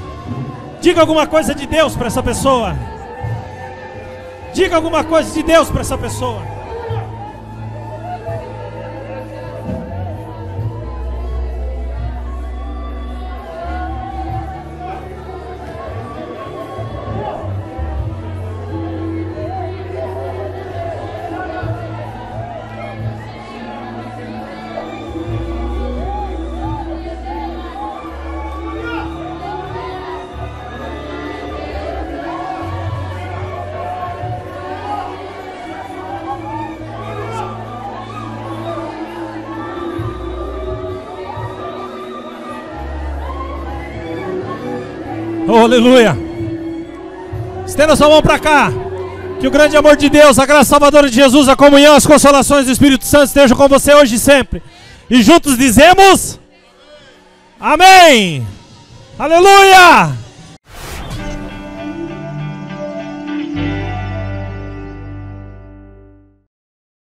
Diga alguma coisa de Deus para essa pessoa. Diga alguma coisa de Deus para essa pessoa. Oh, aleluia. Estenda sua mão para cá. Que o grande amor de Deus, a graça salvadora de Jesus, a comunhão, as consolações do Espírito Santo estejam com você hoje e sempre. E juntos dizemos: amém. Aleluia.